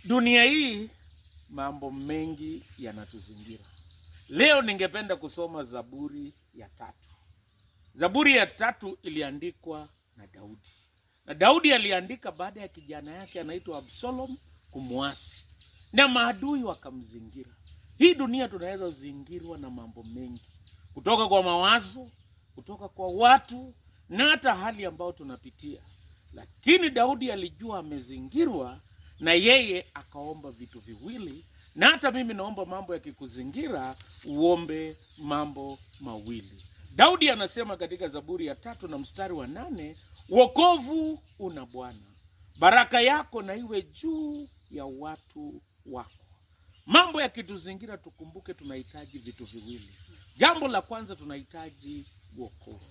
Dunia hii mambo mengi yanatuzingira. Leo ningependa kusoma Zaburi ya 3. Zaburi ya 3 iliandikwa na Daudi. Na Daudi aliandika baada ya kijana yake anaitwa Absalom kumuasi. Na maadui wakamzingira. Hii dunia tunaweza zingirwa na mambo mengi. Kutoka kwa mawazo, kutoka kwa watu, na hata hali ambayo tunapitia. Lakini Daudi alijua amezingirwa, na yeye akaomba vitu viwili. Na hata mimi naomba mambo yakikuzingira uombe mambo mawili. Daudi anasema katika Zaburi ya 3 na mstari wa 8, wokovu una Bwana, baraka yako na iwe juu ya watu wako. Mambo yakituzingira tukumbuke tunahitaji vitu viwili. Jambo la kwanza tunahitaji wokovu.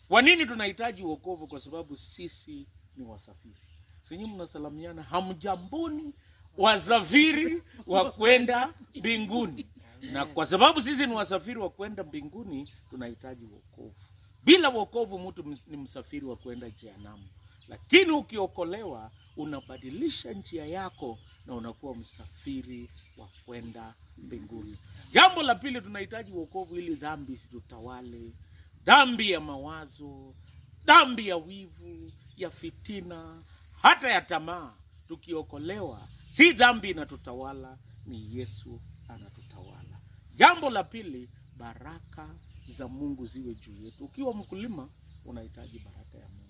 Kwa nini tunahitaji wokovu? Kwa sababu sisi ni wasafiri. Sinyi mnasalamiana hamjamboni, wasafiri wa kwenda mbinguni. Na kwa sababu sisi ni wasafiri wa kwenda mbinguni, tunahitaji wokovu. Bila wokovu mtu ni msafiri wa kwenda jehanamu. Lakini ukiokolewa unabadilisha njia yako na unakuwa msafiri wa kwenda mbinguni. Jambo la pili tunahitaji wokovu ili dhambi isitutawale. Dhambi ya mawazo, dhambi ya wivu, ya fitina, hata ya tamaa. Tukiokolewa, si dhambi inatutawala, ni Yesu anatutawala. Jambo la pili, baraka za Mungu ziwe juu yetu. Ukiwa mkulima, unahitaji baraka ya Mungu.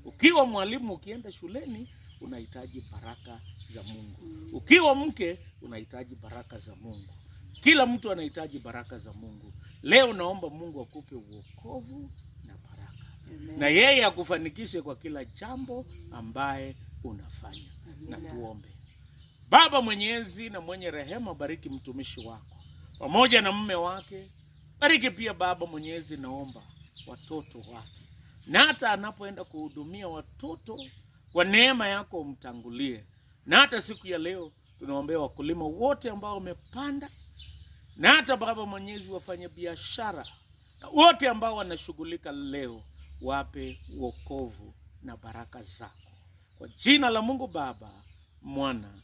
Ukiwa mwalimu ukienda shuleni, unahitaji baraka za Mungu. Ukiwa mke, unahitaji baraka za Mungu. Kila mtu anahitaji baraka za Mungu. Leo naomba Mungu akupe wokovu na baraka. Amen. Na yeye akufanikishe kwa kila jambo ambaye unafanya. Amen. Na tuombe. Baba mwenyezi na mwenye rehema, bariki mtumishi wako pamoja na mume wake. Bariki pia Baba mwenyezi, naomba watoto wake. Na hata anapoenda kuhudumia watoto, kwa neema yako umtangulie. Na hata siku ya leo tunaombea wakulima wote ambao wamepanda. Na hata Baba mwenyezi wafanya biashara na wote ambao wanashughulika leo, wape wokovu na baraka zako. Kwa jina la Mungu Baba, Mwana